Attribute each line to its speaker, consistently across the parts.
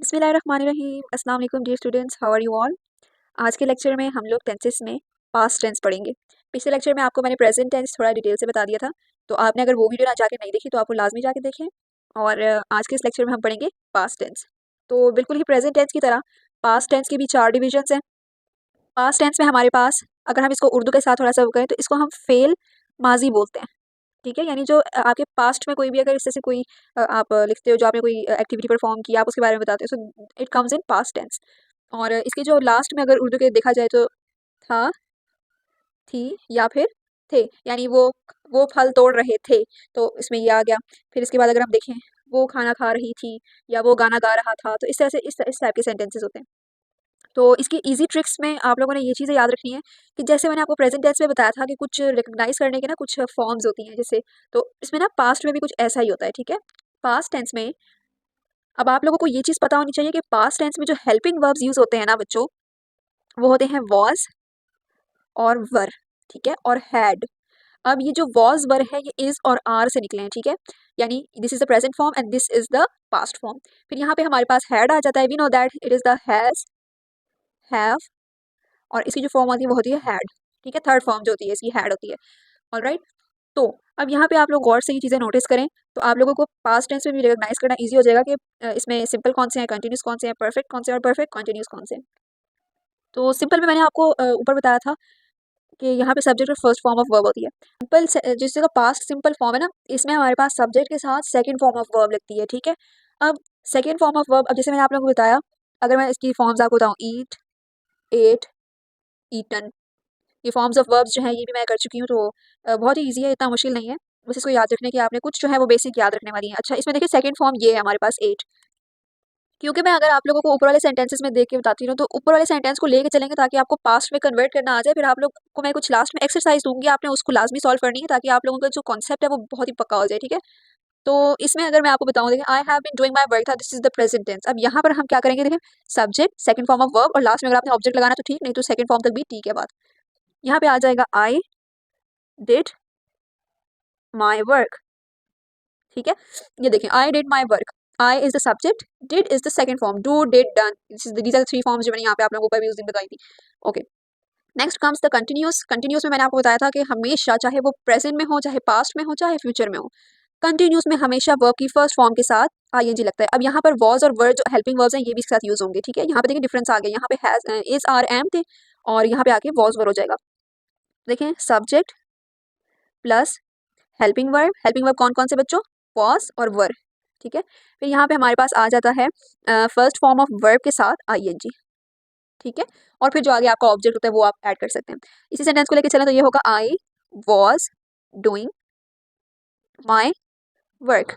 Speaker 1: बिस्मिल्लाहिर्रहमानिर्रहीम। अस्सलाम वालेकुम dear students, how are you all. आज के लेक्चर में हम लोग टेंसेस में पास्ट टेंस पढ़ेंगे। पिछले लेक्चर में आपको मैंने प्रेजेंट टेंस थोड़ा डिटेल से बता दिया था, तो आपने अगर वो वीडियो ना जाके नहीं देखी तो आपको लाजमी जाके देखें। और आज के इस लेक्चर में हम पढ़ेंगे पास्ट टेंस। तो बिल्कुल ही प्रेजेंट टेंस की तरह पास्ट टेंस की भी 4 डिविजन्स हैं। पास्ट टेंस में हमारे पास, अगर हम इसको उर्दू के साथ थोड़ा सा वो करें तो इसको हम फेल माजी बोलते हैं। ठीक है, यानी जो आपके पास्ट में कोई भी अगर इससे से कोई आप लिखते हो, जो आपने कोई एक्टिविटी परफॉर्म किया, आप उसके बारे में बताते हो, so it comes in past tense. और इसके जो लास्ट में अगर उर्दू के देखा जाए तो था, थी या फिर थे, यानी वो फल तोड़ रहे थे, तो इसमें ये आ गया। फिर इसके बाद अगर हम देखें, वो खाना खा रही थी या वो गाना गा रहा था, तो इस तरह से इस टाइप के सेंटेंसेस होते हैं। तो इसकी इजी ट्रिक्स में आप लोगों ने ये चीज़ें याद रखनी है कि जैसे मैंने आपको प्रेजेंट टेंस में बताया था कि कुछ रिकग्नाइज करने के ना कुछ फॉर्म्स होती हैं जैसे, तो इसमें ना पास्ट में भी कुछ ऐसा ही होता है। ठीक है, पास्ट टेंस में अब आप लोगों को ये चीज़ पता होनी चाहिए कि पास्ट टेंस में जो हेल्पिंग वर्ब्स यूज होते हैं ना बच्चों, वो होते हैं वॉज और वर। ठीक है, और हैड। अब ये जो वॉज वर है ये इज और आर से निकले हैं। ठीक है, यानी this is the present form and this is the past form. फिर यहाँ पे हमारे पास हैड आ जाता है। We know that it is the has, have, और इसकी जो फॉर्म आती है वो होती है हैड। ठीक है, थर्ड फॉर्म जो होती है इसकी हैड होती है। ऑलराइट, तो अब यहाँ पे आप लोग गौर से ये चीज़ें नोटिस करें तो आप लोगों को पास्ट टेंस में भी रिकॉग्नाइज करना इजी हो जाएगा कि इसमें सिंपल कौन से हैं, कंटिन्यूस कौन से हैं, परफेक्ट कौन से हैं और परफेक्ट कंटिन्यूस कौन से हैं। तो सिंपल में मैंने आपको ऊपर बताया था कि यहाँ पे सब्जेक्ट और फर्स्ट फॉर्म ऑफ वर्ब होती है। सिंपल जिस जगह पास्ट सिंपल फॉर्म है ना, इसमें हमारे पास सब्जेक्ट के साथ सेकंड फॉर्म ऑफ वर्ब लगती है। ठीक है, अब सेकंड फॉर्म ऑफ वर्ब, अब जैसे मैंने आप लोगों को बताया, अगर मैं इसकी फॉर्म्स आपको बताऊँ, ईट, एट, ईटन, ये फॉर्म्स ऑफ वर्ब्स जो हैं ये भी मैं कर चुकी हूँ। तो बहुत ही ईजी है, इतना मुश्किल नहीं है। बस इसको याद रखने की आपने कुछ जो है वो बेसिक याद रखने वाली है। अच्छा, इसमें देखिए सेकंड फॉर्म ये है हमारे पास एट, क्योंकि मैं अगर आप लोगों को ऊपर वाले सेंटेंसेस में देख के बताती हूँ तो ऊपर वाले सेंटेंस को लेके चलेंगे ताकि आपको पास्ट में कन्वर्ट करना आ जाए। फिर आप लोग को मैं कुछ लास्ट में एक्सरसाइज दूंगी, आपने उसको लाजमी सॉल्व करनी है ताकि आप लोगों का जो कॉन्सेप्ट है वो बहुत ही पक्का हो जाए। ठीक है, तो इसमें अगर मैं आपको बताऊं, देखिए I have been doing my work था, this is the present tense. अब यहाँ पर हम क्या करेंगे, देखिए subject, second form of verb, और लास्ट में अगर आपने ऑब्जेक्ट लगाना तो ठीक, नहीं तो सेकंड फॉर्म तक भी ठीक है बात। यहाँ पे आ जाएगा आई डिड माई वर्क। ठीक है, ये देखिए I did my work, I is the subject, did is the second form, do did done, these are three forms जो मैंने यहाँ पे आप लोगों को ऊपर भी उस दिन बताई थी। Okay, next comes the continuous. Continuous में मैंने आपको बताया था कि हमेशा, चाहे वो प्रेजेंट में हो, चाहे पास्ट में हो, चाहे फ्यूचर में हो, कंटिन्यूस में हमेशा वर्ब की फर्स्ट फॉर्म के साथ आईएनजी लगता है। अब यहाँ पर वॉज और वर्ड जो हेल्पिंग वर्ब्स हैं ये भी इसके साथ यूज होंगे। ठीक है, यहाँ पे देखिए डिफरेंस आ गया, यहाँ पे हैज, इज, आर, एम थे, और यहाँ पे आके वॉज वर हो जाएगा। देखें, subject plus helping verb. Helping verb कौन कौन से बच्चों, वॉज और वर। ठीक है, फिर यहाँ पे हमारे पास आ जाता है फर्स्ट फॉर्म ऑफ वर्ब के साथ आईएनजी। ठीक है, और फिर जो आगे आपका ऑब्जेक्ट होता है वो आप ऐड कर सकते हैं। इसी सेंटेंस को लेकर चलें तो ये होगा I was doing my work.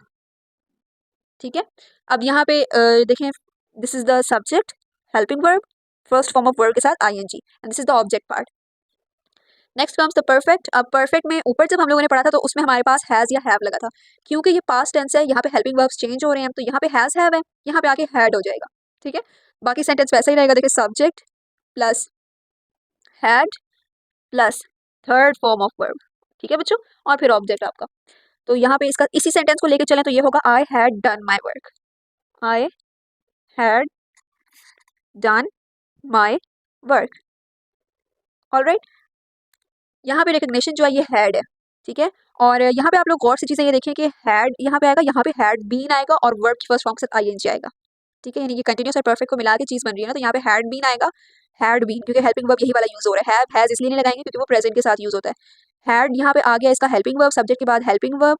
Speaker 1: ठीक है, अब यहाँ पे देखें, this is the subject, helping verb, first form of verb के साथ I N G, and this is the object part. Next comes the perfect. अब परफेक्ट में ऊपर जब हम लोगों ने पढ़ा था तो उसमें हमारे पास हैज या हैव लगा था, क्योंकि ये पास्ट टेंस है, यहाँ पे हेल्पिंग वर्ब्स चेंज हो रहे हैं, तो यहाँ पे हैज हैव है, यहाँ पे आके हैड हो जाएगा। ठीक है, बाकी सेंटेंस वैसा ही रहेगा। देखिए, subject plus had plus third form of verb. ठीक है बच्चों, और फिर ऑब्जेक्ट आपका। तो यहाँ पे इसका इसी सेंटेंस को लेके चलें तो ये होगा I had done my work, I had done my work. Alright, यहाँ पे रिकग्निशन जो है ये हैड है। ठीक है, और यहाँ पे आप लोग गौर से चीज़ें ये देखें कि हैड यहाँ पे आएगा, यहाँ पे हैड बीन आएगा, और वर्ब की फर्स्ट फॉर्म के साथ आईएनजी आएगा। ठीक है, यानी कि कंटिन्यूस और परफेक्ट को मिला के चीज़ बन रही है ना, तो यहाँ पे हैड बीन आएगा, हैड बीन, क्योंकि हेल्पिंग वर्ब यही वाला यूज हो रहा है। हैज इसलिए नहीं लगाएंगे क्योंकि वो प्रेजेंट के साथ यूज होता है। हैड यहाँ पे आ गया इसका हेल्पिंग वर्ब, सब्जेक्ट के बाद हेल्पिंग वर्ब,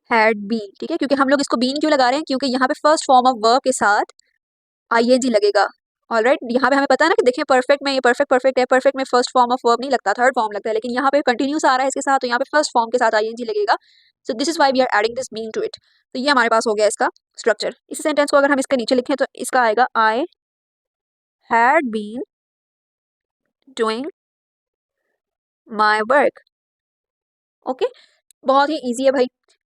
Speaker 1: हैड बीन। ठीक है, क्योंकि हम लोग इसको बीन क्यों लगा रहे हैं, क्योंकि यहाँ पे फर्स्ट फॉर्म ऑफ वर्ब के साथ आईएनजी लगेगा। ऑलराइट, यहाँ पे हमें पता है ना कि देखिए परफेक्ट में ये परफेक्ट परफेक्ट है, परफेक्ट में फर्स्ट फॉर्म ऑफ वर्ब नहीं लगता, थर्ड फॉर्म लगता है, लेकिन यहाँ पे कंटिन्यूस आ रहा है इसके साथ, तो यहाँ पे फर्स्ट फॉर्म के साथ आईएनजी लगेगा। So this is why we are adding this been to it. तो ये हमारे पास हो गया इसका स्ट्रक्चर। इसी सेंटेंस को अगर हम इसके नीचे लिखें तो इसका आएगा I had been doing my work. Okay, बहुत ही ईजी है भाई,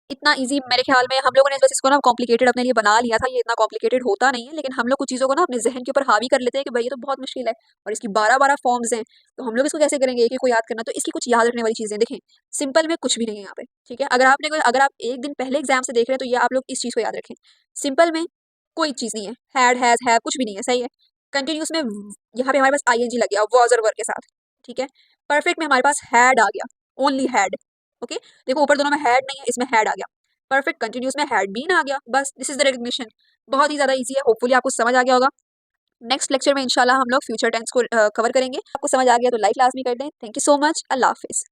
Speaker 1: इतना इजी मेरे ख्याल में हम लोगों ने बस इसको ना कॉम्प्लिकेटेड अपने लिए बना लिया था। ये इतना कॉम्प्लिकेटेड होता नहीं है, लेकिन हम लोग कुछ चीज़ों को ना अपने जहन के ऊपर हावी कर लेते हैं कि भाई ये तो बहुत मुश्किल है, और इसकी 12-12 फॉर्म्स हैं, तो हम लोग इसको कैसे करेंगे, एक एक को याद करना। तो इसकी कुछ याद रखने वाली चीज़ें देखें, सिंपल में कुछ भी नहीं है यहाँ पे। ठीक है, अगर आप एक दिन पहले एग्जाम से देख रहे हैं तो ये आप लोग इस चीज़ को याद रखें। सिंपल में कोई चीज़ नहीं है, हैड हैज़ हैव कुछ भी नहीं है, सही है। कंटिन्यूस में यहाँ पे हमारे पास आईएनजी लग गया वॉज और वर के साथ, ठीक है। परफेक्ट में हमारे पास हैड आ गया, ओनली हैड, ओके। देखो ऊपर दोनों में हैड नहीं है, इसमें हैड आ गया। परफेक्ट कंटिन्यूस में हैड बीन आ गया, बस दिस इज द रिकग्निशन। बहुत ही ज़्यादा ईजी है, होपफुली आपको समझ आ गया होगा। नेक्स्ट लेक्चर में इंशाल्लाह हम लोग फ्यूचर टेंस को कवर करेंगे। आपको समझ आ गया तो लाइक लाजमी कर दें। थैंक यू सो मच, अल्लाह हाफिज़।